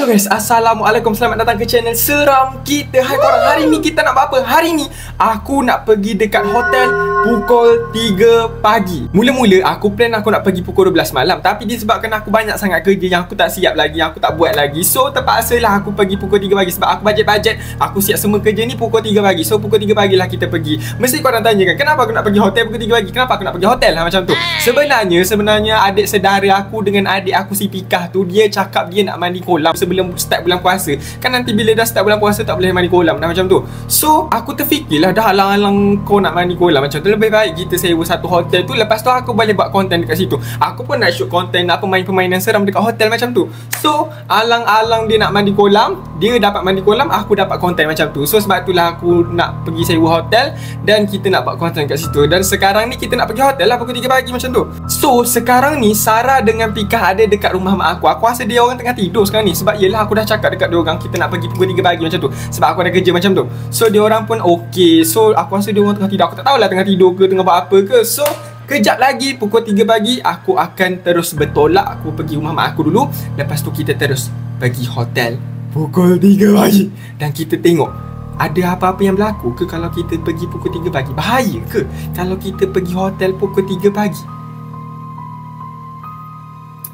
Hello guys, Assalamualaikum. Selamat datang ke channel Seram Kita. Hai korang, hari ni kita nak buat apa? Hari ni aku nak pergi dekat hotel pukul 3 pagi. Mula-mula aku plan aku nak pergi pukul 12 malam, tapi disebabkan aku banyak sangat kerja yang aku tak siap lagi, aku tak buat lagi, so terpaksalah aku pergi pukul 3 pagi. Sebab aku bajet-bajet, aku siap semua kerja ni pukul 3 pagi. So pukul 3 pagi lah kita pergi. Mesti korang tanya kan, kenapa aku nak pergi hotel pukul 3 pagi? Kenapa aku nak pergi hotel macam tu? Sebenarnya adik saudara aku dengan adik aku si Pikah tu, dia cakap dia nak mandi kolam sebelum start bulan puasa. Kan nanti bila dah start bulan puasa tak boleh mandi kolam dah macam tu. So aku terfikirlah, dah halang-halang kau nak mandi kolam macam tu, lebih baik kita sewa satu hotel tu. Lepas tu aku boleh buat konten dekat situ. Aku pun nak shoot konten apa permainan seram dekat hotel macam tu. So alang-alang dia nak mandi kolam, dia dapat mandi kolam, aku dapat konten macam tu. So sebab itulah aku nak pergi sewa hotel dan kita nak buat konten kat situ. Dan sekarang ni kita nak pergi hotel lah pukul 3 pagi macam tu. So sekarang ni Sarah dengan Pikah ada dekat rumah mak aku. Aku rasa dia orang tengah tidur sekarang ni. Sebab yelah aku dah cakap dekat dia orang kita nak pergi pukul 3 pagi macam tu. Sebab aku ada kerja macam tu. So dia orang pun okey. So aku rasa dia orang tengah tidur. Aku tak tahulah tengah tidur ke tengah buat apa ke. So kejap lagi pukul 3 pagi aku akan terus bertolak. Aku pergi rumah mak aku dulu. Lepas tu kita terus pergi hotel pukul 3 pagi. Dan kita tengok ada apa-apa yang berlaku ke kalau kita pergi pukul 3 pagi. Bahaya ke kalau kita pergi hotel pukul 3 pagi?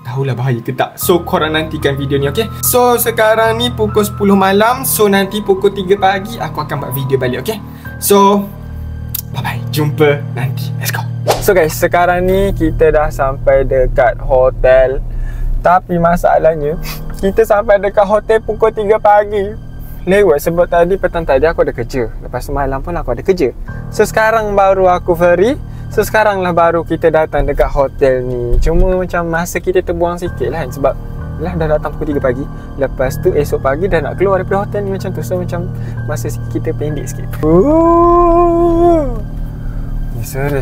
Tahulah bahaya ke tak. So korang nantikan video ni, okay? So sekarang ni pukul 10 malam. So nanti pukul 3 pagi aku akan buat video balik, okay? So bye bye, jumpa nanti. Let's go. So guys, sekarang ni kita dah sampai dekat hotel. Tapi masalahnya kita sampai dekat hotel pukul 3 pagi lewat. Sebab tadi petang tadi aku ada kerja. Lepas tu malam pun aku ada kerja. So sekarang baru aku free. So sekarang lah baru kita datang dekat hotel ni. Cuma macam masa kita terbuang sikit lah kan. Sebab lah dah datang pukul 3 pagi. Lepas tu esok pagi dah nak keluar daripada hotel ni macam tu. So macam masa kita pendek sikit.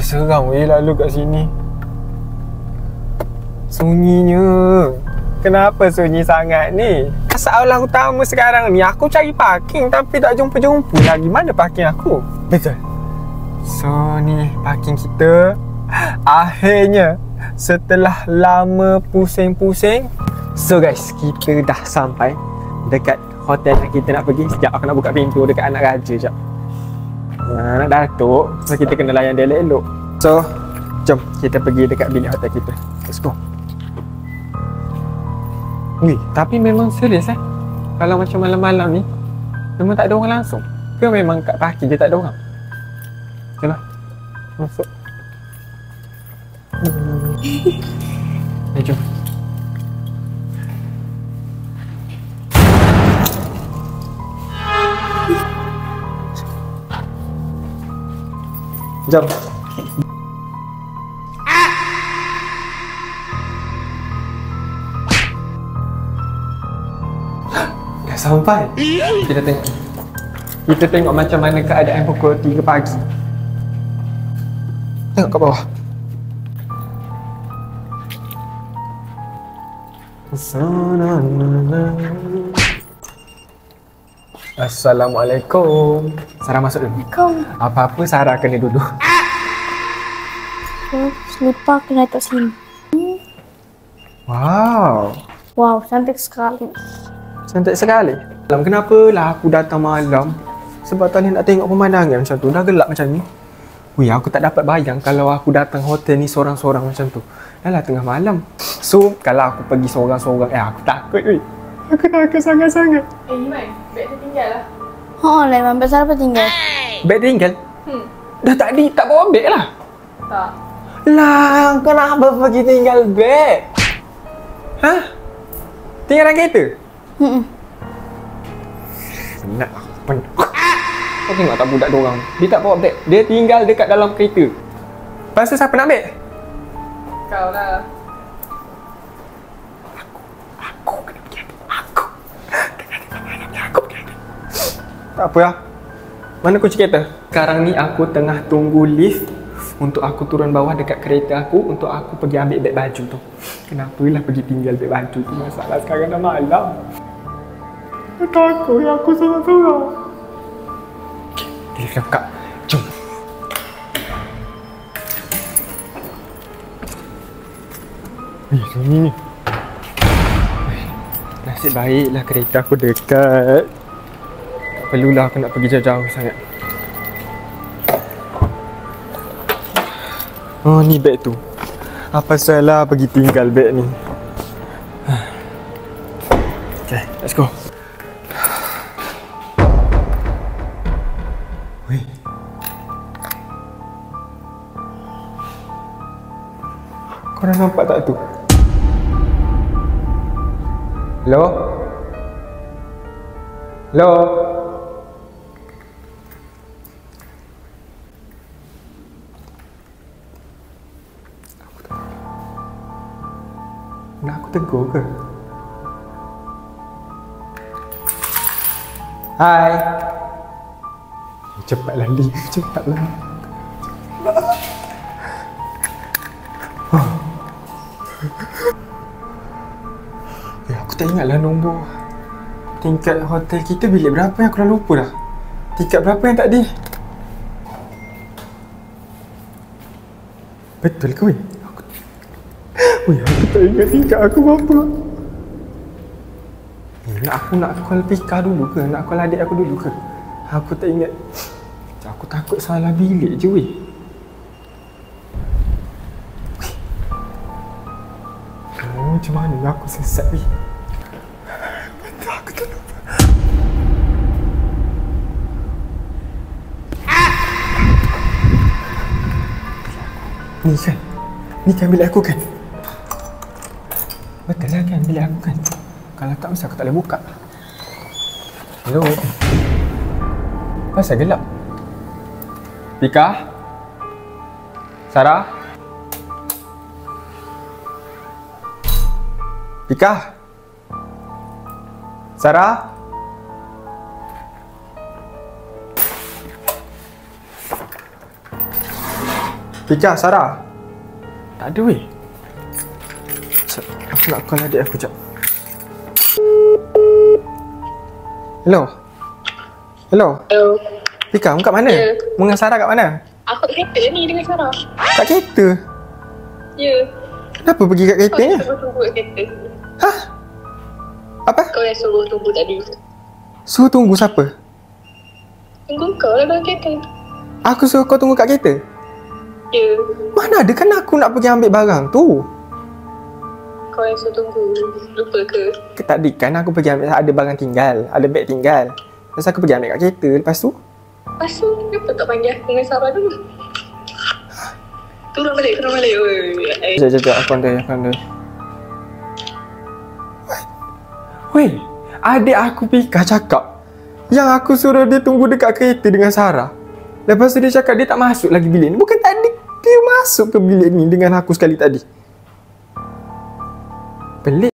Seram weh lalu kat sini. Sunyinya. Kenapa sunyi sangat ni? Masalah utama sekarang ni aku cari parking tapi tak jumpa-jumpa lagi. Mana parking aku? Betul. So ni parking kita. Akhirnya setelah lama pusing-pusing. So guys, kita dah sampai dekat hotel yang kita nak pergi. Sekejap aku nak buka pintu dekat anak raja sekejap. Anak datuk. So kita kena layan dia elok-elok. So jom kita pergi dekat bilik hotel kita. Let's go. Wih, tapi memang serius kalau macam malam-malam ni memang tak ada orang langsung. Ke memang kat parking je tak ada orang? Okeylah. Masuk. Jom. Jom. Dah sampai. Kita tengok macam mana keadaan pukul 3 pagi. Tengok kat bawah. Assalamualaikum. Sarah masuk dulu. Apa-apa Sarah kena duduk. Selipar kena letak sini. Wow. Wow, cantik sekali. Cantik sekali. Kenapalah aku datang malam? Sebab tadi nak tengok pemandangan macam tu. Dah gelap macam ni. Wih, aku tak dapat bayang kalau aku datang hotel ni sorang-sorang macam tu. Dah lah tengah malam. So, kalau aku pergi sorang-sorang, aku takut weh. Aku takut sangat-sangat. Iman, beg dia tinggal lah. Lah, Iman. Besar apa tinggal? Beg tinggal? Dah tak bawa beg lah? Tak. Lah, kenapa pergi tinggal beg? Hah? Tinggal dalam kereta? Penat aku, penat. Kau tengok tak budak diorang? Dia tak bawa beg. Dia tinggal dekat dalam kereta. Lepas tu siapa nak beg? Kau lah. Aku kena pergi ada. Aku pergi ada. Tak apa lah. Mana kunci kereta? Sekarang ni aku tengah tunggu lift untuk aku turun bawah dekat kereta aku untuk aku pergi ambil beg baju tu. Kenapalah pergi tinggal beg baju tu? Masalah sekarang dah malam. Takut aku sorang-sorang. Lift dah buka. Jom. Sunyi ni. Nasib baiklah kereta aku dekat. Tak perlulah aku nak pergi jauh-jauh sangat. Oh, ni beg tu. Apa salah pergi tinggal beg ni? Okay, let's go. Weh. Korang nampak tak tu? Hello? Hello? Nak aku tegur ke? Hai. Cepatlah Lim, cepatlah. Aku tak ingatlah nombor tingkat hotel kita bilik berapa yang aku dah lupa dah. Tingkat berapa yang tadi? Betul ke weh? Aku tak ingat tingkat aku berapa. Nak call Pika dulu ke? Nak call adik aku dulu ke? Aku tak ingat. Aku takut salah bilik je weh. Oh, macam mana aku sesat weh? Betul aku tak lupa. Ni kan bilik aku kan? Betul lah kan bilik aku kan? Kalau tak mesti aku tak boleh buka. Hello. Pasal gelap? Pika? Sarah? Pika? Sarah? Pika, Sarah? Tak ada weh. Aku nak call adik aku jap. Hello? Hello? Hello. Pika, kamu kat mana? Ya. Dengan Sarah kat mana? Aku kat kereta ni dengan Sarah. Kat kereta? Ya. Kenapa pergi kat kereta ni? Kau yang suruh tunggu kat kereta. Hah? Apa? Kau yang suruh tunggu tadi. Suruh tunggu siapa? Tunggu kau lah dalam kereta. Aku suruh kau tunggu kat kereta? Ya. Mana ada, kan aku nak pergi ambil barang tu. Kau yang suruh tunggu. Lupa ke? Tadi kan aku pergi ambil, ada barang tinggal, ada beg tinggal. Lepas aku pergi ambil kat kereta, lepas tu Lepas tu, kenapa tak panggil aku dengan Sarah dulu? Turun balik. Oi. Sekejap, aku andai. Weh, adik aku Pika cakap yang aku suruh dia tunggu dekat kereta dengan Sarah. Lepas tu dia cakap dia tak masuk lagi bilik ni. Bukan tadi dia masuk ke bilik ni dengan aku sekali tadi. Pelik.